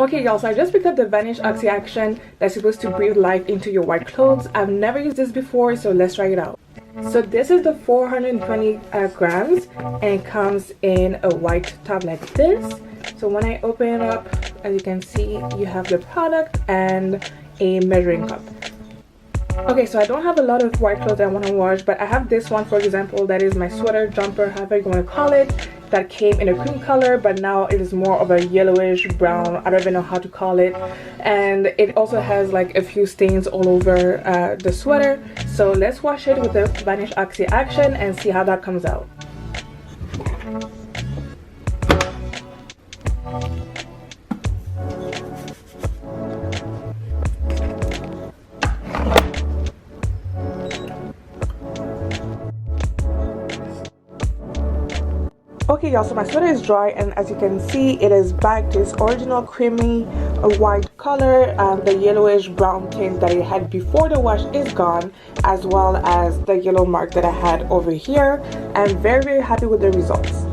Okay y'all, so I just picked up the Vanish Oxi Action that's supposed to breathe life into your white clothes. I've never used this before, so let's try it out. So this is the 420 grams, and it comes in a white tub like this. So when I open it up, as you can see, you have the product and a measuring cup. Okay, so I don't have a lot of white clothes I want to wash, but I have this one, for example, that is my sweater, jumper, however you want to call it, that came in a cream color, but now it is more of a yellowish brown. I don't even know how to call it. And it also has like a few stains all over the sweater. So let's wash it with the Vanish Oxi Action and see how that comes out. Okay y'all, so my sweater is dry, and as you can see, it is back to its original creamy white color. The yellowish brown tint that it had before the wash is gone, as well as the yellow mark that I had over here. I'm very happy with the results.